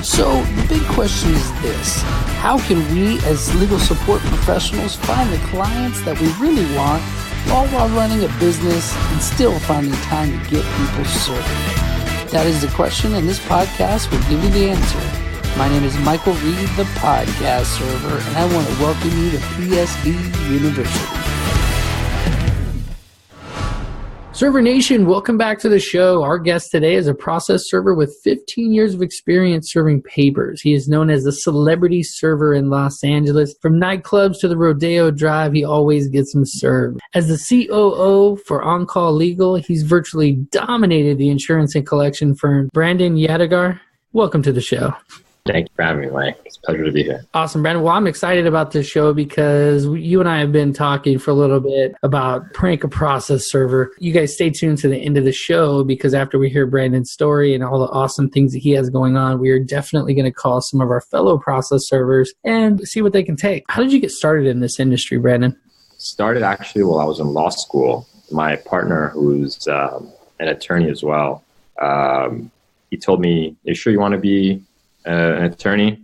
So the big question is this: how can we as legal support professionals find the clients that we really want, all while running a business and still finding time to get people served? That is the question, and this podcast will give you the answer. My name is Michael Reed, the podcast server, and I want to welcome you to PSD University. Server Nation, welcome back to the show. Our guest today is a process server with 15 years of experience serving papers. He is known as the celebrity server in Los Angeles. From nightclubs to the Rodeo Drive, he always gets them served. As the COO for On Call Legal, he's virtually dominated the insurance and collection firm. Brandon Yadigar, welcome to the show. Thank you for having me, Mike. It's a pleasure to be here. Awesome, Brandon. Well, I'm excited about this show because you and I have been talking for a little bit about Prank a Process Server. You guys stay tuned to the end of the show because after we hear Brandon's story and all the awesome things that he has going on, we are definitely going to call some of our fellow process servers and see what they can take. How did you get started in this industry, Brandon? Started actually while I was in law school. My partner, who's an attorney as well, he told me, "You sure you want to be an attorney?"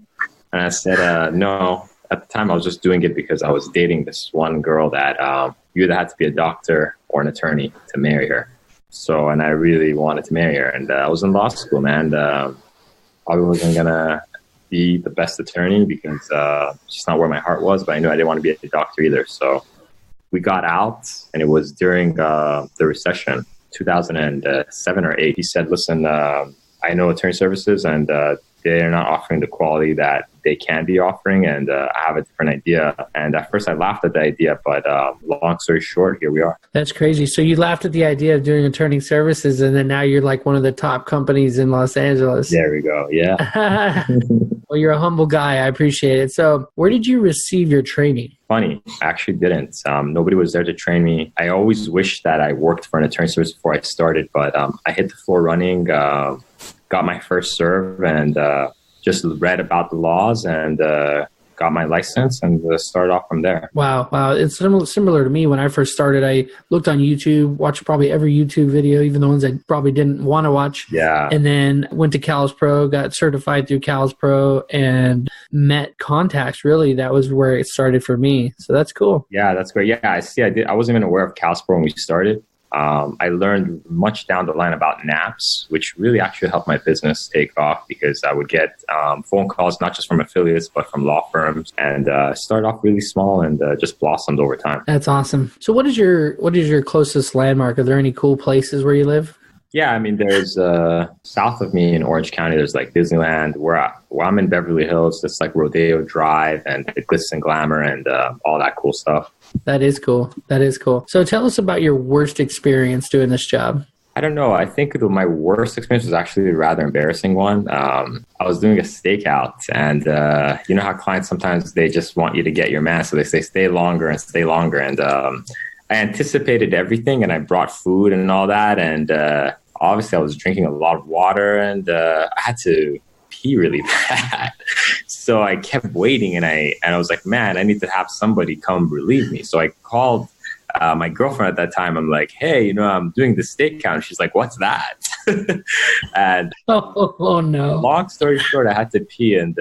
And I said, no. At the time, I was just doing it because I was dating this one girl that you either had to be a doctor or an attorney to marry her. So, and I really wanted to marry her. And I was in law school, man. I wasn't going to be the best attorney because it's just not where my heart was, but I knew I didn't want to be a doctor either. So we got out, and it was during the recession, 2007 or 8. He said, listen, I know attorney services, and they're not offering the quality that they can be offering, and I have a different idea. And at first I laughed at the idea, but long story short, here we are. That's crazy. So you laughed at the idea of doing attorney services, and then now you're like one of the top companies in Los Angeles. There we go. Yeah. Well, you're a humble guy. I appreciate it. So where did you receive your training? Funny, I actually didn't. Nobody was there to train me. I always wished that I worked for an attorney service before I started, but I hit the floor running, got my first serve, and just read about the laws and got my license and started off from there. Wow. It's similar to me. When I first started, I looked on YouTube, watched probably every YouTube video, even the ones I probably didn't want to watch. Yeah. And then went to CalsPro, got certified through CalsPro, and met contacts. Really, that was where it started for me. So that's cool. Yeah, that's great. Yeah, I wasn't even aware of CalsPro when we started. I learned much down the line about NAPs, which really actually helped my business take off because I would get phone calls, not just from affiliates, but from law firms, and started off really small and just blossomed over time. That's awesome. So what is your closest landmark? Are there any cool places where you live? Yeah, I mean, there's south of me in Orange County, there's like Disneyland, where I'm in Beverly Hills, just like Rodeo Drive and the glitz and glamour and all that cool stuff. That is cool. So tell us about your worst experience doing this job. I don't know. I think my worst experience was actually a rather embarrassing one. I was doing a stakeout, and you know how clients sometimes they just want you to get your man, so they say stay longer. And I anticipated everything, and I brought food and all that, and obviously I was drinking a lot of water, and I had to pee really bad. So I kept waiting, and I was like, man, I need to have somebody come relieve me. So I called my girlfriend at that time. I'm like, hey, I'm doing the steak count. She's like, what's that? And oh no. Long story short, I had to pee, and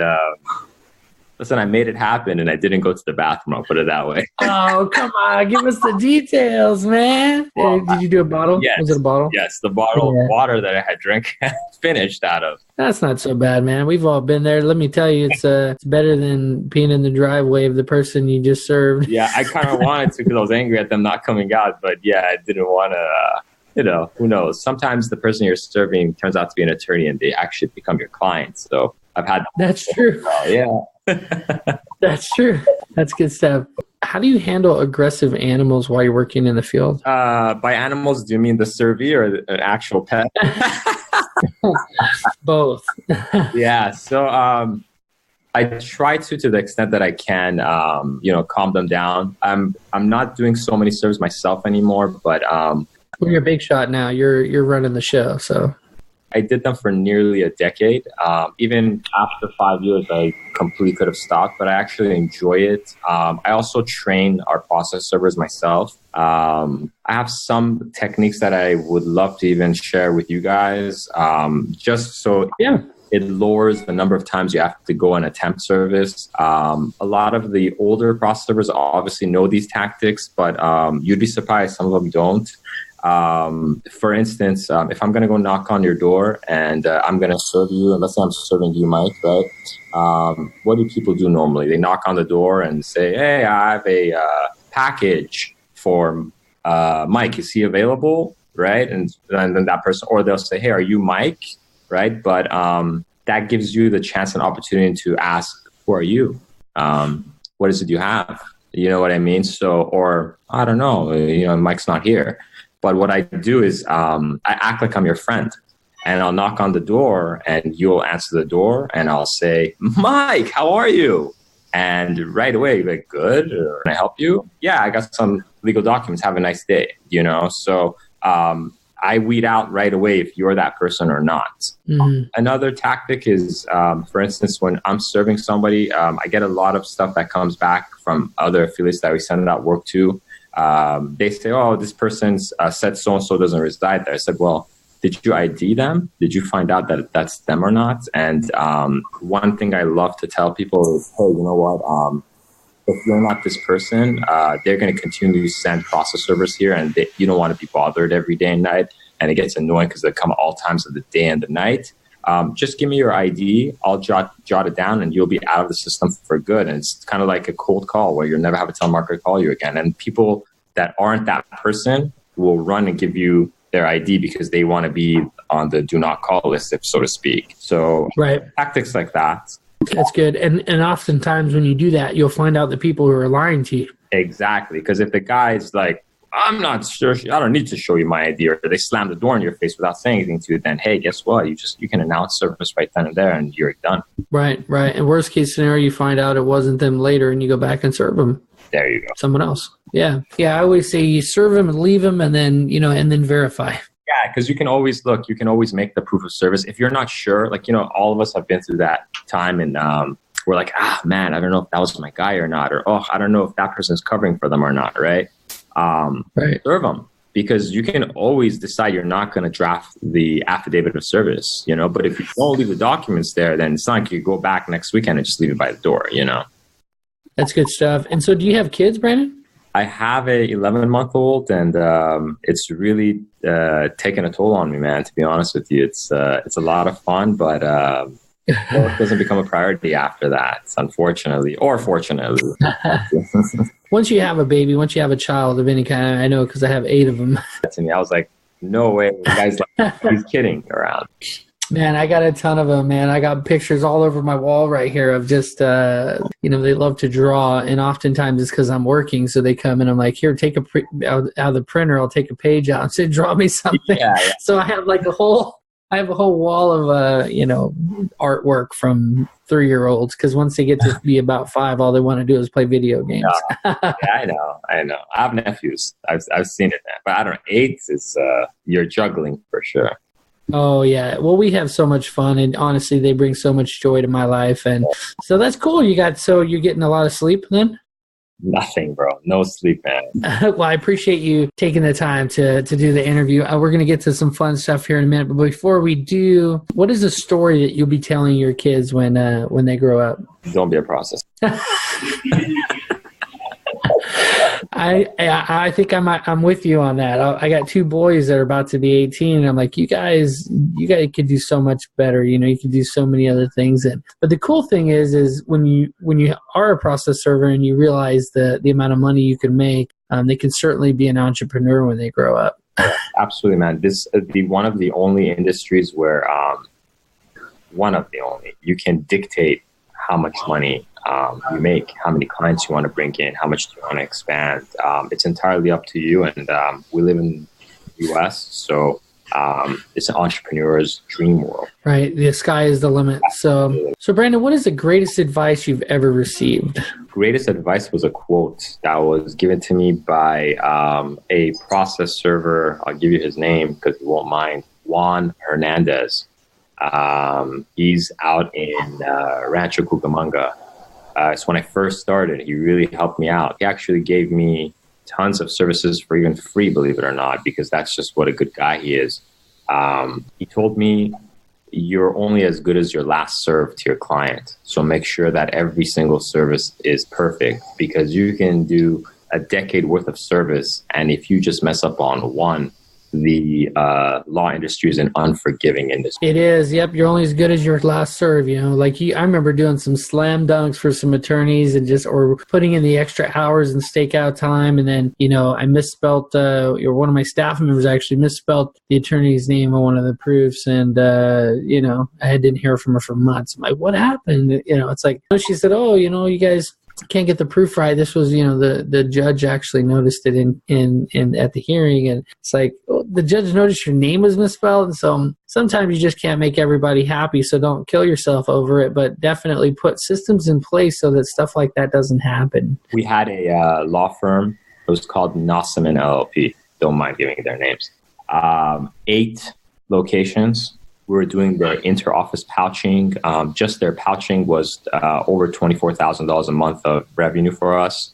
listen, I made it happen, and I didn't go to the bathroom. I'll put it that way. Oh, come on. Give us the details, man. Well, did you do a bottle? Yes. Was it a bottle? Yes, the bottle of water that I had drank finished out of. That's not so bad, man. We've all been there. Let me tell you, it's better than being in the driveway of the person you just served. Yeah, I kind of wanted to because I was angry at them not coming out. But yeah, I didn't want to, who knows? Sometimes the person you're serving turns out to be an attorney and they actually become your client. So I've had... That's true. Yeah. That's true. That's good stuff. How do you handle aggressive animals while you're working in the field? By animals, do you mean the servee or an actual pet? Both. Yeah. So I try to the extent that I can, calm them down. I'm not doing so many serves myself anymore, but well, you're a big shot now. You're running the show, so. I did them for nearly a decade. Even after 5 years, I completely could have stopped, but I actually enjoy it. I also train our process servers myself. I have some techniques that I would love to even share with you guys. Just so It lowers the number of times you have to go and attempt service. A lot of the older process servers obviously know these tactics, but you'd be surprised some of them don't. For instance, if I'm going to go knock on your door and I'm going to serve you, and let's say I'm serving you, Mike, right? What do people do normally? They knock on the door and say, hey, I have a package for Mike. Is he available? Right? And then that person, or they'll say, hey, are you Mike? Right? But that gives you the chance and opportunity to ask, who are you? What is it you have? You know what I mean? So, or I don't know, Mike's not here. But what I do is I act like I'm your friend, and I'll knock on the door and you'll answer the door and I'll say, Mike, how are you? And right away, you're like, good. Or, can I help you? Yeah, I got some legal documents. Have a nice day. So I weed out right away if you're that person or not. Mm-hmm. Another tactic is, for instance, when I'm serving somebody, I get a lot of stuff that comes back from other affiliates that we send out work to. They say, oh, this person's said so-and-so doesn't reside there. I said, well, did you ID them? Did you find out that that's them or not? And one thing I love to tell people is, hey, you know what? If you're not this person, they're going to continue to send process servers here, and you don't want to be bothered every day and night. And it gets annoying because they come at all times of the day and the night. Just give me your ID. I'll jot it down, and you'll be out of the system for good. And it's kind of like a cold call where you'll never have a telemarketer call you again. And people that aren't that person will run and give you their ID because they want to be on the do not call list, so to speak. So tactics like that. That's good. And oftentimes when you do that, you'll find out the people who are lying to you. Exactly. Because if the guy's like, I'm not sure, I don't need to show you my ID, or they slam the door in your face without saying anything to you, then hey, guess what? You can announce service right then and there and you're done. Right. And worst case scenario, you find out it wasn't them later and you go back and serve them. There you go. Someone else. Yeah. I always say you serve them and leave them and then, and then verify. Yeah, because you can always make the proof of service. If you're not sure, all of us have been through that time and we're like, man, I don't know if that was my guy or not, or, I don't know if that person's covering for them or not, right? Serve them, because you can always decide you're not going to draft the affidavit of service, but if you don't leave the documents there, then it's not like you go back next weekend and just leave it by the door, That's good stuff. And so do you have kids, Brandon? I have a 11-month-old, and it's really taken a toll on me, man. To be honest with you, it's a lot of fun, but it doesn't become a priority after that, unfortunately, or fortunately. Once you have a baby, once you have a child of any kind, I know because I have 8 of them. To me, I was like, no way, the guy's like, he's kidding around. Man, I got a ton of them, man. I got pictures all over my wall right here of just, they love to draw. And oftentimes it's because I'm working. So they come and I'm like, here, take out of the printer. I'll take a page out and say, draw me something. Yeah. So I have a whole wall of, artwork from 3-year-olds. Because once they get to be about 5, all they want to do is play video games. Yeah, I know. I have nephews. I've seen it, man. But I don't know, 8 is, you're juggling for sure. Oh, yeah. Well, we have so much fun, and honestly, they bring so much joy to my life. And so that's cool. So you're getting a lot of sleep then? Nothing, bro. No sleep, man. Well, I appreciate you taking the time to do the interview. We're going to get to some fun stuff here in a minute. But before we do, what is a story that you'll be telling your kids when they grow up? Don't be a process. I think I'm with you on that. I got 2 boys that are about to be 18, and I'm like, you guys could do so much better. You could do so many other things. But the cool thing is when you are a process server and you realize the amount of money you can make, they can certainly be an entrepreneur when they grow up. Yeah, absolutely, man. This is one of the only industries where you can dictate how much money you make, how many clients you want to bring in, how much do you want to expand. It's entirely up to you. And we live in the U.S., so it's an entrepreneur's dream world. Right. The sky is the limit. So Brandon, what is the greatest advice you've ever received? Greatest advice was a quote that was given to me by a process server. I'll give you his name because he won't mind. Juan Hernandez. He's out in Rancho Cucamonga. So when I first started, he really helped me out. He actually gave me tons of services for even free, believe it or not, because that's just what a good guy he is. He told me, you're only as good as your last serve to your client. So make sure that every single service is perfect, because you can do a decade worth of service, and if you just mess up on one, the law industry is an unforgiving industry. It is. Yep. You're only as good as your last serve, like I remember doing some slam dunks for some attorneys and or putting in the extra hours and stakeout time. And then, I misspelt, one of my staff members actually misspelt the attorney's name on one of the proofs. And, I didn't hear from her for months. I'm like, what happened? It's like, she said, oh, you guys can't get the proof right. This was, the judge actually noticed it in at the hearing, and it's like, oh, the judge noticed your name was misspelled. And so sometimes you just can't make everybody happy. So don't kill yourself over it, but definitely put systems in place so that stuff like that doesn't happen. We had a law firm. It was called Nossaman LLP. Don't mind giving their names. 8 locations. We were doing their inter-office pouching. Just their pouching was over $24,000 a month of revenue for us.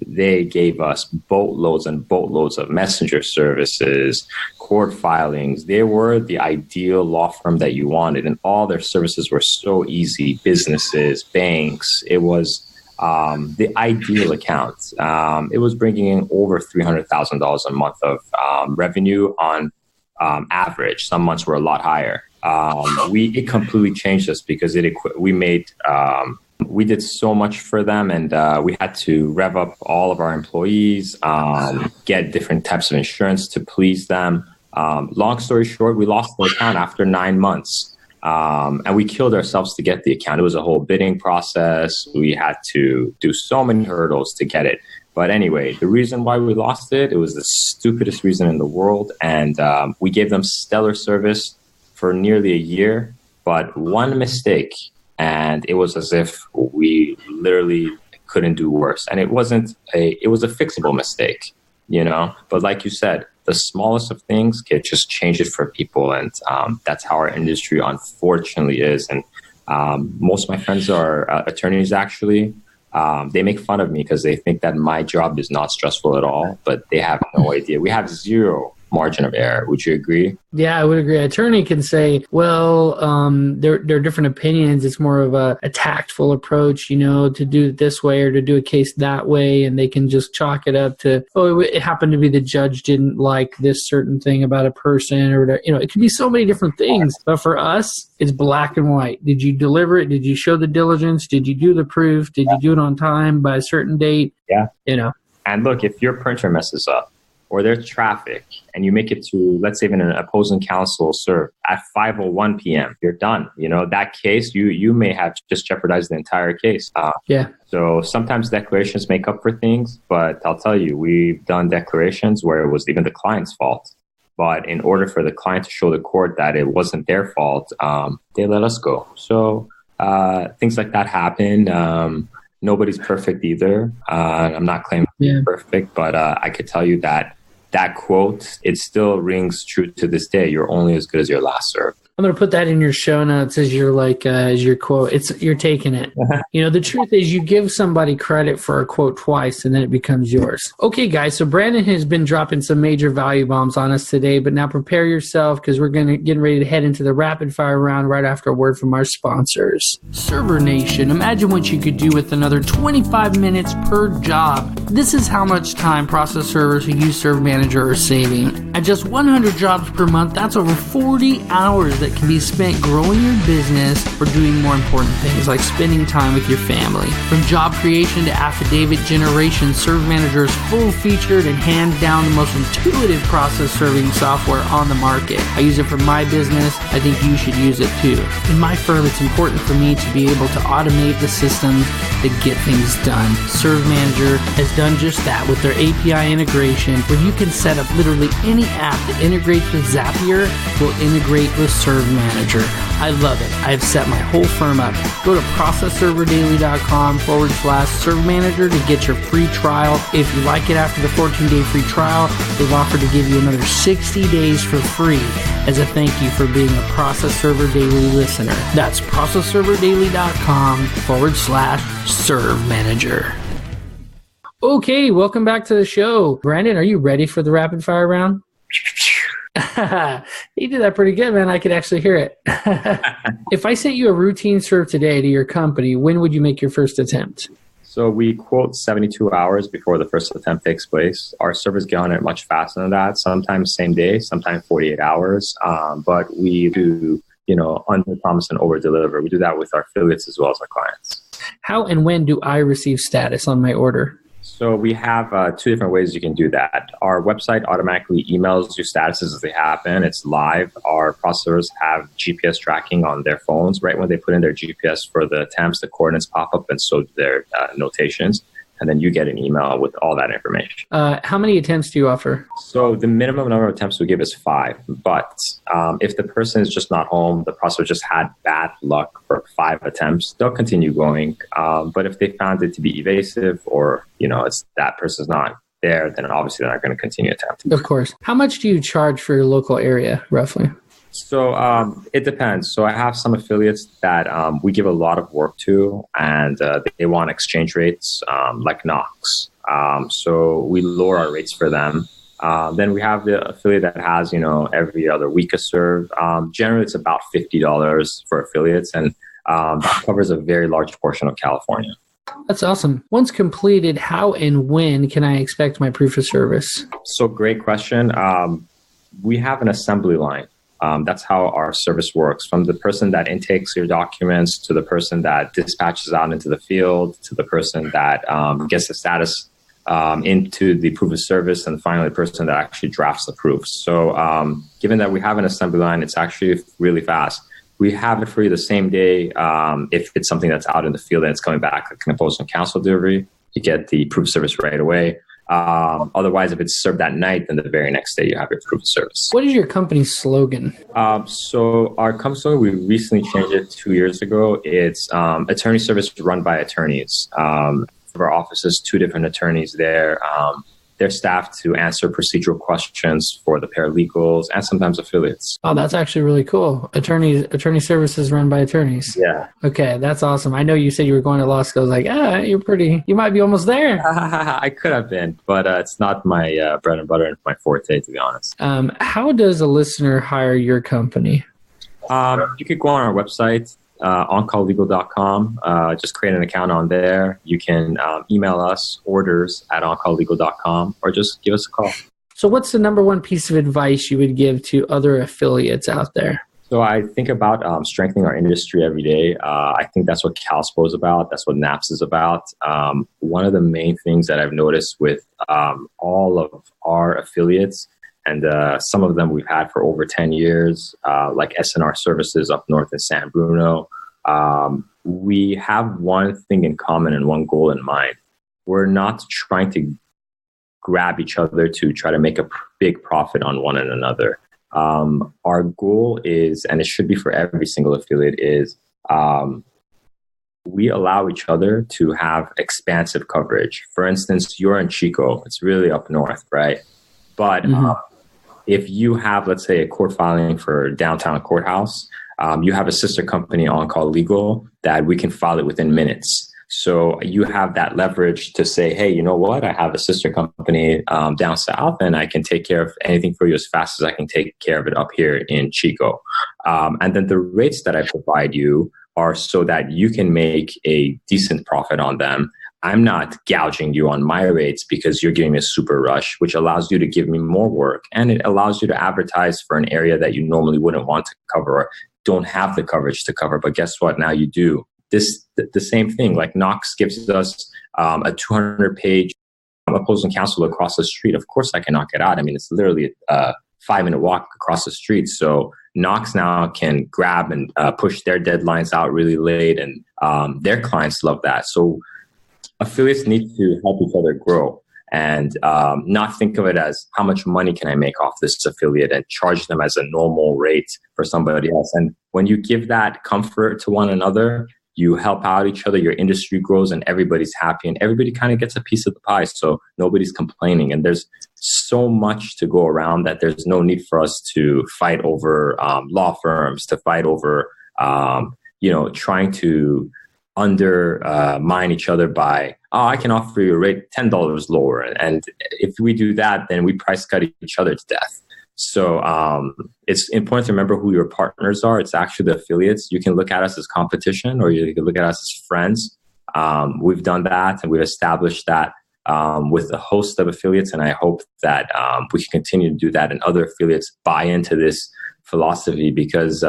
They gave us boatloads and boatloads of messenger services, court filings. They were the ideal law firm that you wanted, and all their services were so easy. Businesses, banks. It was the ideal account. It was bringing in over $300,000 a month of revenue on average. Some months were a lot higher. It completely changed us because we did so much for them, and we had to rev up all of our employees, get different types of insurance to please them. Long story short, we lost the account after 9 months, and we killed ourselves to get the account. It was a whole bidding process. We had to do so many hurdles to get it. But anyway, the reason why we lost it was the stupidest reason in the world. And we gave them stellar service for nearly a year, but one mistake, and it was as if we literally couldn't do worse. And it was a fixable mistake, But like you said, the smallest of things can just change it for people. And that's how our industry unfortunately is. And most of my friends are attorneys, actually. They make fun of me because they think that my job is not stressful at all, but they have no idea. We have zero margin of error. Would you agree? Yeah, I would agree. An attorney can say, well, there are different opinions. It's more of a tactful approach, to do it this way or to do a case that way. And they can just chalk it up to, oh, it happened to be the judge didn't like this certain thing about a person, or, it could be so many different things. But for us, it's black and white. Did you deliver it? Did you show the diligence? Did you do the proof? Did you do it on time by a certain date? Yeah. And look, if your printer messes up, or there's traffic, and you make it to, let's say, even an opposing counsel serve at 5:01 p.m., you're done. That case, you may have just jeopardized the entire case. So sometimes declarations make up for things, but I'll tell you, we've done declarations where it was even the client's fault. But in order for the client to show the court that it wasn't their fault, they let us go. So things like that happen. Nobody's perfect either. I'm not claiming to be perfect, but I could tell you that quote, it still rings true to this day. You're only as good as your last serve. I'm going to put that in your show notes as your as your quote. You're taking it. The truth is you give somebody credit for a quote twice and then it becomes yours. Okay, guys. So Brandon has been dropping some major value bombs on us today, but now prepare yourself because we're getting ready to head into the rapid fire round right after a word from our sponsors. Server Nation, imagine what you could do with another 25 minutes per job. This is how much time process servers who use Serve Manager are saving. At just 100 jobs per month, that's over 40 hours that can be spent growing your business or doing more important things like spending time with your family. From job creation to affidavit generation, Serve Manager is full-featured and hands down the most intuitive process serving software on the market. I use it for my business. I think you should use it too. In my firm, it's important for me to be able to automate the systems that get things done. Serve Manager has done just that with their API integration, where you can set up literally any app that integrates with Zapier will integrate with Serve Manager. I love it. I've set my whole firm up. Go to processserverdaily.com/Serve Manager to get your free trial. If you like it after the 14-day free trial, they've offered to give you another 60 days for free as a thank you for being a Process Server Daily listener. That's processserverdaily.com/Serve Manager. Okay, welcome back to the show. Brandon, are you ready for the rapid fire round? You did that pretty good, man. I could actually hear it. If I sent you a routine serve today to your company, when would you make your first attempt? So we quote 72 hours before the first attempt takes place. Our servers get on it much faster than that, sometimes same day, sometimes 48 hours. But we do, under promise and over deliver. We do that with our affiliates as well as our clients. How and when do I receive status on my order? So we have two different ways you can do that. Our website automatically emails you statuses as they happen. It's live. Our processors have GPS tracking on their phones. Right when they put in their GPS for the attempts, the coordinates pop up, and so do their notations. And then you get an email with all that information. How many attempts do you offer? So the minimum number of attempts we give is 5. But if the person is just not home, the processor just had bad luck for 5 attempts, they'll continue going. But if they found it to be evasive or, it's that person's not there, then obviously they're not going to continue attempting. Of course. How much do you charge for your local area, roughly? So it depends. So I have some affiliates that we give a lot of work to, and they want exchange rates like Knox. So we lower our rates for them. Then we have the affiliate that has, every other week a serve. Generally, it's about $50 for affiliates, and that covers a very large portion of California. That's awesome. Once completed, how and when can I expect my proof of service? So great question. We have an assembly line. That's how our service works. From the person that intakes your documents to the person that dispatches out into the field to the person that gets the status into the proof of service, and finally the person that actually drafts the proofs. So given that we have an assembly line, it's actually really fast. We have it for you the same day. If it's something that's out in the field and it's coming back, like an opposed and counsel delivery, you get the proof of service right away. Otherwise, if it's served that night, then the very next day you have your proof of service. What is your company's slogan? So our company slogan, we recently changed it 2 years ago. It's attorney service run by attorneys. For our offices, 2 different attorneys there. They're staffed to answer procedural questions for the paralegals and sometimes affiliates. Oh, that's actually really cool. Attorney services run by attorneys. Yeah. Okay, that's awesome. I know you said you were going to law school. I was like, you might be almost there. I could have been, but it's not my bread and butter and my forte, to be honest. How does a listener hire your company? You could go on our website, oncalllegal.com. Just create an account on there. You can email us orders@oncalllegal.com or just give us a call. So what's the number one piece of advice you would give to other affiliates out there? So I think about strengthening our industry every day. I think that's what CalSPO is about. That's what NAPS is about. One of the main things that I've noticed with all of our affiliates, and some of them we've had for over 10 years, like SNR Services up north in San Bruno. We have one thing in common and one goal in mind. We're not trying to grab each other to try to make a big profit on one and another. Our goal is, and it should be for every single affiliate, is we allow each other to have expansive coverage. For instance, you're in Chico. It's really up north, right? But if you have, let's say, a court filing for downtown courthouse, you have a sister company, On Call Legal, that we can file it within minutes. So you have that leverage to say, hey, you know what? I have a sister company down south, and I can take care of anything for you as fast as I can take care of it up here in Chico. And then the rates that I provide you are so that you can make a decent profit on them. I'm not gouging you on my rates because you're giving me a super rush, which allows you to give me more work, and it allows you to advertise for an area that you normally wouldn't want to cover or don't have the coverage to cover. But guess what? Now you do. The same thing, like Knox gives us a 200-page opposing counsel across the street. Of course I can knock it out. I mean, it's literally a 5-minute walk across the street. So Knox now can grab and push their deadlines out really late, and their clients love that. So affiliates need to help each other grow and not think of it as how much money can I make off this affiliate and charge them as a normal rate for somebody else. And when you give that comfort to one another, you help out each other, your industry grows, and everybody's happy, and everybody kind of gets a piece of the pie. So nobody's complaining. And there's so much to go around that there's no need for us to fight over law firms, to fight over, trying to undermine each other by, I can offer you a rate $10 lower. And if we do that, then we price cut each other to death. So it's important to remember who your partners are. It's actually the affiliates. You can look at us as competition, or you can look at us as friends. We've done that, and we've established that with a host of affiliates, and I hope that we can continue to do that, and other affiliates buy into this philosophy, because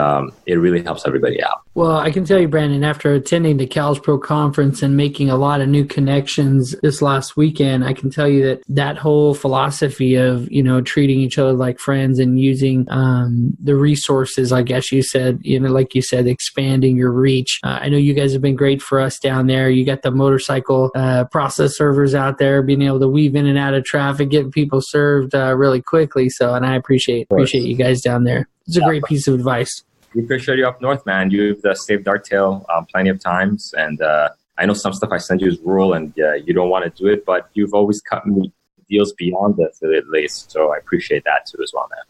it really helps everybody out. Well, I can tell you, Brandon, after attending the CalsPro conference and making a lot of new connections this last weekend, I can tell you that that whole philosophy of, treating each other like friends and using the resources, I guess you said, like you said, expanding your reach. I know you guys have been great for us down there. You got the motorcycle process servers out there, being able to weave in and out of traffic, getting people served really quickly. So, and I appreciate you guys down there. It's a great piece of advice. We appreciate you up north, man. You've saved our tail plenty of times. And I know some stuff I send you is rural and you don't want to do it, but you've always cut me deals beyond the affiliate list. So I appreciate that too as well, man.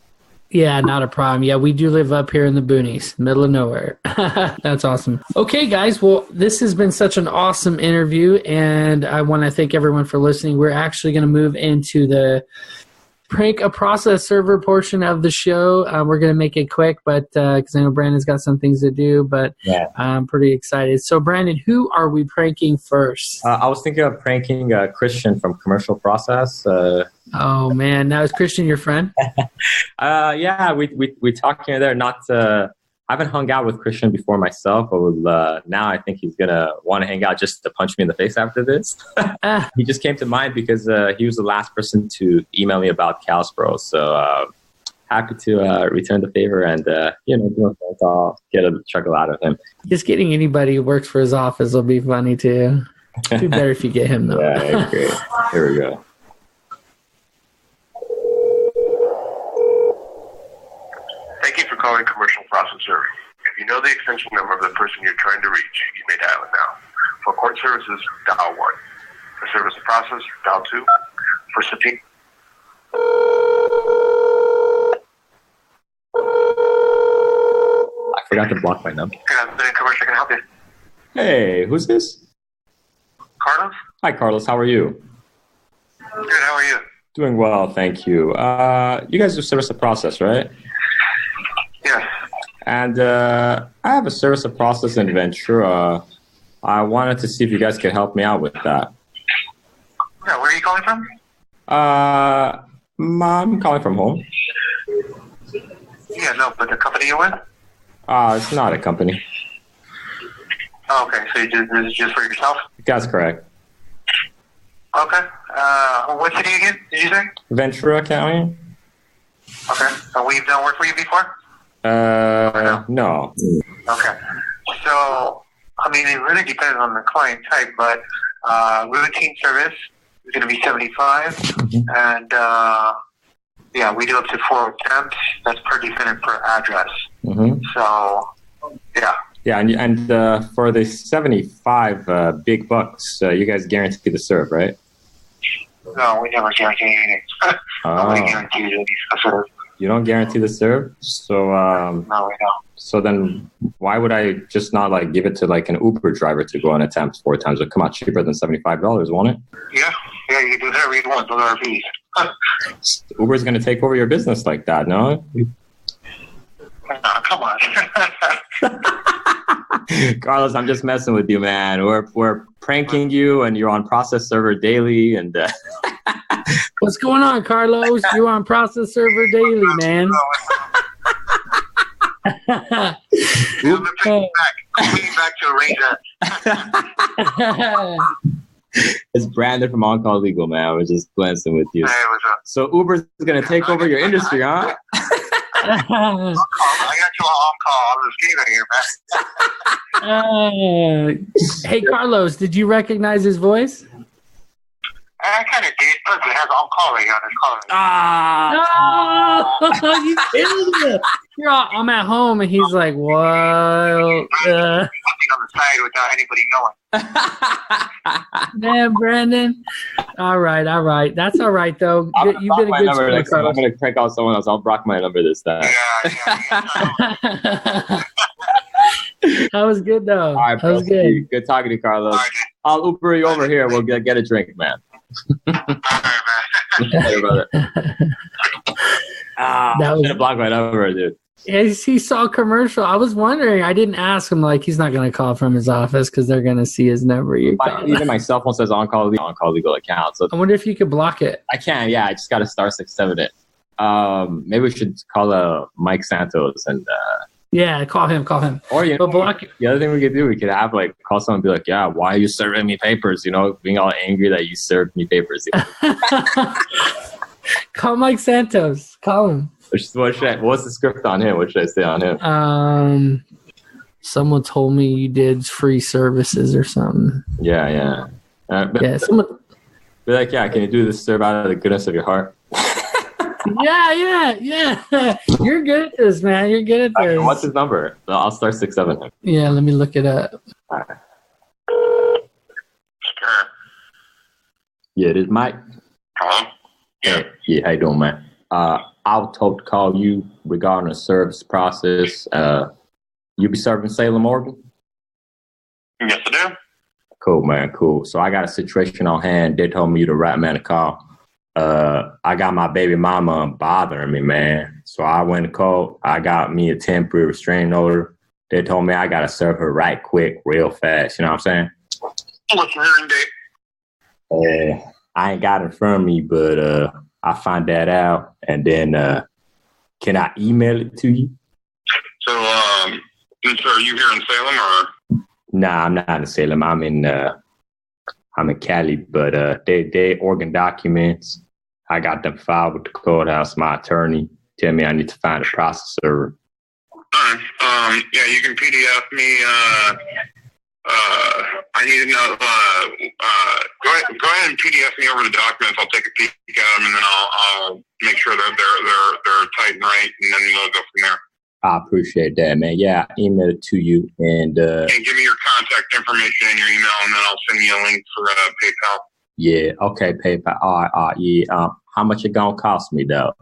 Yeah, not a problem. Yeah, we do live up here in the boonies, middle of nowhere. That's awesome. Okay, guys. Well, this has been such an awesome interview, and I want to thank everyone for listening. We're actually going to move into the prank a process server portion of the show. We're going to make it quick, but because I know Brandon's got some things to do, but yeah. I'm pretty excited. So, Brandon, who are we pranking first? I was thinking of pranking Christian from Commercial Process. Oh, man. Now, is Christian your friend? Yeah, we talked here and there. Not I haven't hung out with Christian before myself, but now I think he's going to want to hang out just to punch me in the face after this. He just came to mind because he was the last person to email me about CalsPro. So happy to return the favor and, do a phone call, get a chuckle out of him. Just getting anybody who works for his office will be funny too. It'd be better if you get him, though. Yeah, great. Here we go. Thank you for calling Commercial Processor. If you know the extension number of the person you're trying to reach, you may dial it now. For court services, dial 1. For service of process, dial 2. For subpoena. I forgot to block my number. Good afternoon, Commercial. Can I help you? Hey, who's this? Carlos? Hi, Carlos. How are you? Good. How are you? Doing well, thank you. You guys do service of process, right? Yes. And I have a service of process in Ventura. I wanted to see if you guys could help me out with that. Yeah, where are you calling from? I'm calling from home. Yeah, no, but the company you're with? It's not a company. Oh, okay, so this is just for yourself? That's correct. Okay. What city again, did you say? Ventura County. Okay. We've done work for you before? No. Okay. So, I mean, it really depends on the client type, but routine service is going to be 75, and yeah, we do up to 4 attempts. That's per defendant per address. So, yeah. Yeah, and for the 75 big bucks, you guys guarantee the serve, right? No, we never guarantee anything. Nobody guarantees any serve. You don't guarantee the serve? So, no, we don't. So then why would I just not give it to an Uber driver to go and attempt 4 times? It would come out cheaper than $75, won't it? Yeah, you can do whatever you want. Those are our fees. Uber's going to take over your business like that, no? Come on. Carlos, I'm just messing with you, man. We're pranking you, and you're on Process Server Daily, and what's going on, Carlos? You're on Process Server Daily, man. I'm back to arrange that. It's Brandon from On Call Legal, man. We're just glancing with you. Hey, what's up? So Uber's going to take over your industry, huh? I got you on call. I'm just kidding here, man. Hey, Carlos, did you recognize his voice? I kind of did, but it has on call right on his caller. No, you killed it. I'm at home, and he's like, "Well, something on the side without anybody knowing." Man, Brandon. All right. That's all right, though. You did a good sport, Carlos. I'm going to crank out someone else. I'll block my number this time. Yeah. That was good, though. All right, that was good. Good talking to you, Carlos. Right, I'll Uber you over here. We'll get a drink, man. all right, man. Hey, brother. That I was should have blocked my number, dude. he saw a commercial. I was wondering. I didn't ask him. Like, he's not going to call from his office because they're going to see his number. Even my cell phone says on-call legal account. So I wonder if you could block it. I can, yeah. I just got to *671 it. Maybe we should call Mike Santos and yeah, call him. Or block it. The other thing we could do, we could have like call someone and be like, yeah, why are you serving me papers? You know, being all angry that you served me papers. Call Mike Santos. Call him. What's the script on him? What should I say on him? Someone told me you did free services or something. Yeah. Someone. Be like, yeah, can you do this serve out of the goodness of your heart? Yeah. You're good at this, man. You're good at this. What's his number? I'll *671 him. Yeah, let me look it up. All right. Sure. Yeah, it is Mike. Hello? Yeah, how you doing, man? I was told to call you regarding the service process. You be serving Salem, Oregon? Yes, I do. Cool, man, cool. So I got a situation on hand. They told me you the right man to call. I got my baby mama bothering me, man. So I went to call. I got me a temporary restraining order. They told me I got to serve her right quick, real fast. You know what I'm saying? What's your hearing date? I ain't got it in front of me, but I'll find that out. And then can I email it to you? So, are you here in Salem or? Nah, I'm not in Salem. I'm in Cali, but they Oregon documents. I got them filed with the courthouse. My attorney tell me I need to find a processor. All right. Yeah, you can PDF me. I need to know. Go ahead and PDF me over the documents. I'll take a peek at them, and then I'll make sure that they're tight and right, and then we'll go from there. I appreciate that, man. Yeah, I email it to you, and give me your contact information and your email, and then I'll send you a link for PayPal. Yeah, okay, PayPal. All right, yeah. How much it gonna cost me though?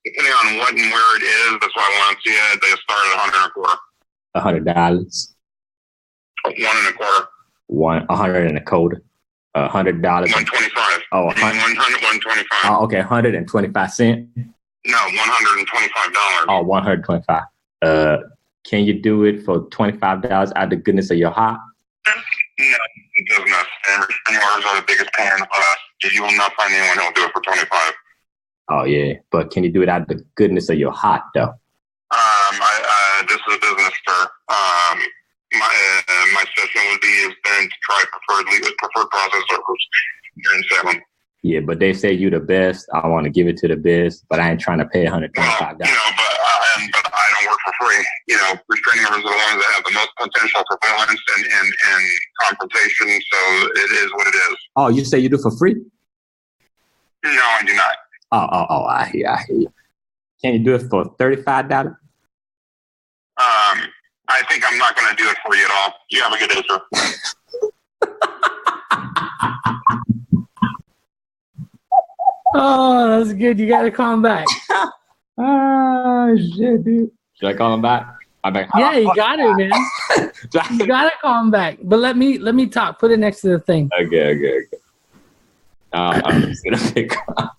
Depending on what and where it is, that's why I want to see it. They start at $100 and a quarter. $100. $1 and a quarter. $100. $125. Oh, $125. Oh, okay, 125 cents. No, $125. Oh, 125. Can you do it for $25 out of the goodness of your heart? No, it does not. And orders are the biggest pain in the class. You will not find anyone who will do it for 25. Oh yeah, but can you do it out of the goodness of your heart, though? This is a business, sir. My session would be to try preferred process servers here in Salem. Yeah, but they say you the best. I want to give it to the best, but I ain't trying to pay $125. Well, but I don't work for free. Restraining orders are the ones that have the most potential for violence and confrontation. So it is what it is. Oh, you say you do for free? No, I do not. Oh, I hear you. Can you do it for $35? I think I'm not going to do it for you at all. You have a good day, sir. Oh, that's good. You got to call him back. Oh, shit, dude. Should I call him back? Yeah, you got it, man. You got to call him back. But let me talk. Put it next to the thing. Okay. I'm just going to pick up.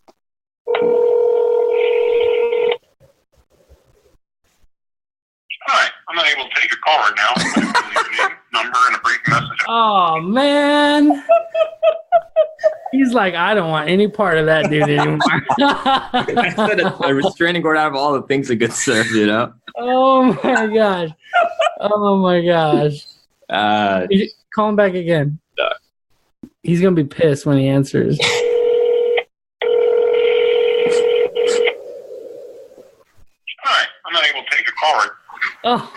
Hi, I'm not able to take a call right now. I'm going to leave your name, number, and a brief message. Oh, man. He's like, I don't want any part of that dude anymore. I said a restraining order out of all the things that get served, you know? Oh, my gosh. Call him back again. No. He's going to be pissed when he answers. Hi, I'm not able to take a call right Oh.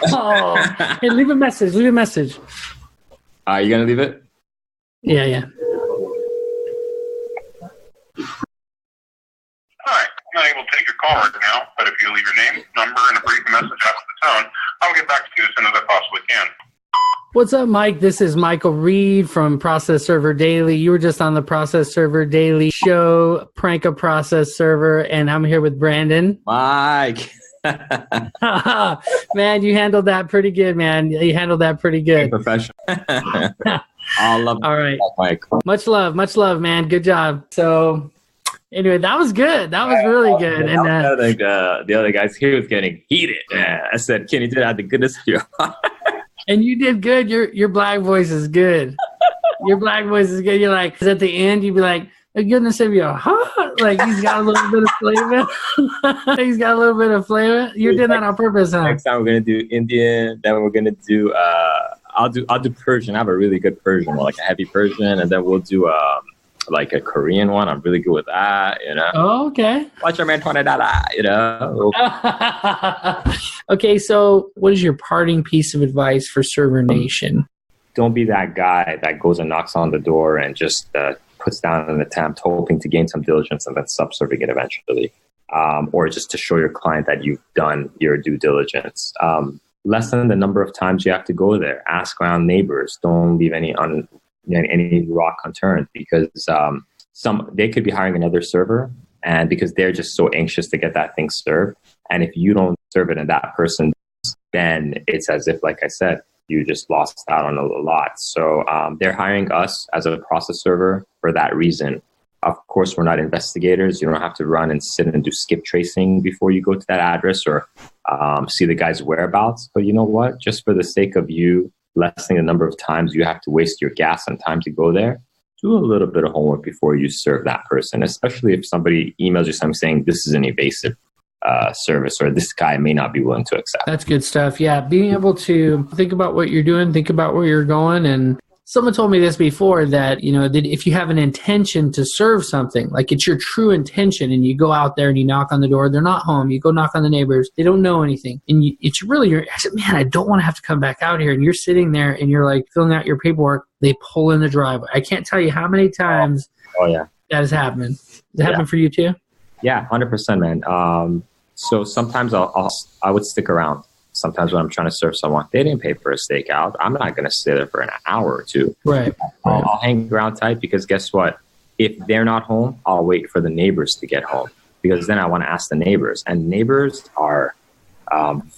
Hey, leave a message. You going to leave it? Yeah. Hi, I'm not able to take a call right now, but if you leave your name, number, and a brief message after the tone, I'll get back to you as soon as I possibly can. What's up, Mike? This is Michael Reed from Process Server Daily. You were just on the Process Server Daily show, Prank a Process Server, and I'm here with Brandon. Mike. Man, you handled that pretty good, man. You handled that pretty good. Professional. All right. Mike. Much love, man. Good job. So Anyway, that was good. That was really good. And the other guys, he was getting heated. I said, "Can you do that out of the goodness of your heart?" And you did good. Your black voice is good. Your black voice is good. You're like, 'cause at the end, you'd be like, "The goodness of your heart." Like he's got a little bit of flavor. He's got a little bit of flavor. You did that on purpose, huh? Next time we're gonna do Indian. Then we're gonna do. I'll do Persian. I have a really good Persian one, like a heavy Persian, and then we'll do like a Korean one. I'm really good with that, you know. Oh, okay. Watch your man $20, you know. Okay, so what is your parting piece of advice for Server Nation? Don't be that guy that goes and knocks on the door and just puts down an attempt, hoping to gain some diligence and then subserving it eventually, or just to show your client that you've done your due diligence. Lessen the number of times you have to go there. Ask around neighbors. Don't leave any rock unturned, because they could be hiring another server, and because they're just so anxious to get that thing served, and if you don't serve it and that person does, then it's as if, like I said, you just lost out on a lot. So they're hiring us as a process server for that reason. Of course, we're not investigators. You don't have to run and sit and do skip tracing before you go to that address or see the guy's whereabouts. But you know what? Just for the sake of you lessening the number of times you have to waste your gas and time to go there, do a little bit of homework before you serve that person, especially if somebody emails you something saying this is an evasive service or this guy may not be willing to accept. That's good stuff. Yeah, being able to think about what you're doing, think about where you're going. And someone told me this before, that, you know, that if you have an intention to serve something, like it's your true intention, and you go out there and you knock on the door, they're not home, you go knock on the neighbors, they don't know anything, and it's really I said, man, I don't want to have to come back out here. And you're sitting there and you're like filling out your paperwork, they pull in the driveway. I can't tell you how many times that has happened. Does it happen for you too? Yeah, 100%, man. So sometimes I would stick around. Sometimes when I'm trying to serve someone, they didn't pay for a stakeout. I'm not going to sit there for an hour or two. Right. I'll hang around tight, because guess what? If they're not home, I'll wait for the neighbors to get home, because then I want to ask the neighbors. And neighbors are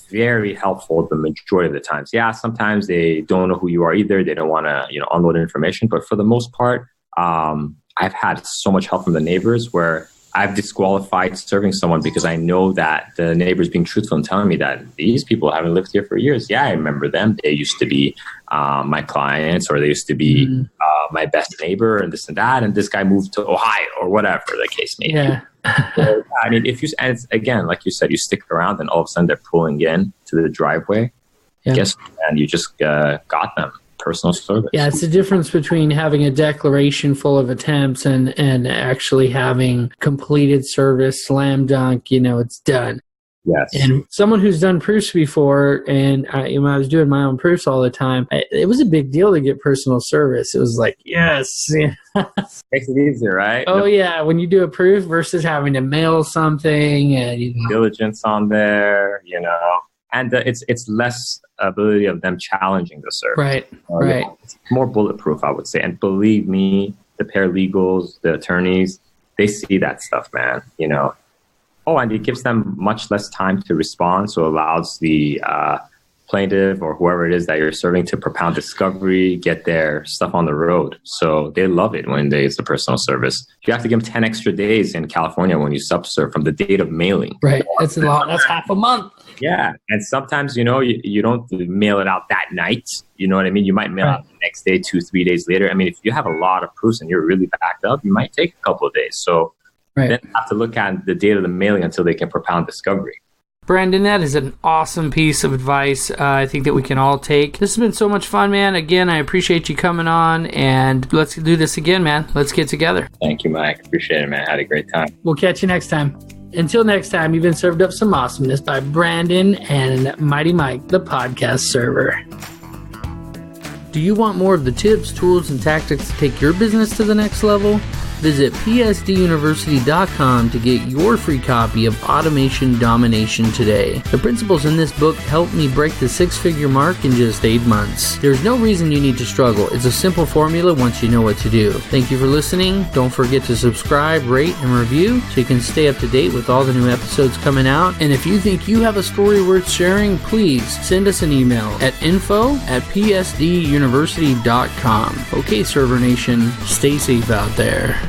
very helpful the majority of the times. Yeah, sometimes they don't know who you are either. They don't want to unload information. But for the most part, I've had so much help from the neighbors where I've disqualified serving someone because I know that the neighbor's being truthful and telling me that these people haven't lived here for years. Yeah, I remember them. They used to be my clients, or they used to be my best neighbor, and this and that. And this guy moved to Ohio, or whatever the case may be. Yeah. So, I mean, and it's, again, like you said, you stick around and all of a sudden they're pulling in to the driveway. Yeah. Guess what, man? You just got them. Personal service. Yeah, it's the difference between having a declaration full of attempts and actually having completed service, slam dunk, it's done. Yes. And someone who's done proofs before, and I was doing my own proofs all the time, it was a big deal to get personal service. It was like, yes. Makes it easier, right? Oh, yeah. When you do a proof versus having to mail something and diligence on there, and it's less ability of them challenging the service. Right, right. It's more bulletproof, I would say. And believe me, the paralegals, the attorneys, they see that stuff, man. Oh, and it gives them much less time to respond, so it allows the plaintiff or whoever it is that you're serving to propound discovery, get their stuff on the road. So they love it when it's a personal service. You have to give them 10 extra days in California when you subserve from the date of mailing. Right. That's a lot. That's half a month. Yeah. And sometimes, you don't mail it out that night. You know what I mean? You might mail out the next day, 2-3 days later. I mean, if you have a lot of proofs and you're really backed up, you might take a couple of days. So then you have to look at the date of the mailing until they can propound discovery. Brandon, that is an awesome piece of advice I think that we can all take. This has been so much fun, man. Again, I appreciate you coming on, and let's do this again, man. Let's get together. Thank you, Mike. Appreciate it, man. I had a great time. We'll catch you next time. Until next time, you've been served up some awesomeness by Brandon and Mighty Mike, the podcast server. Do you want more of the tips, tools, and tactics to take your business to the next level? Visit psduniversity.com to get your free copy of Automation Domination today. The principles in this book helped me break the 6-figure mark in just 8 months. There's no reason you need to struggle. It's a simple formula once you know what to do. Thank you for listening. Don't forget to subscribe, rate, and review so you can stay up to date with all the new episodes coming out. And if you think you have a story worth sharing, please send us an email at info@psduniversity.com. Okay, Server Nation, stay safe out there.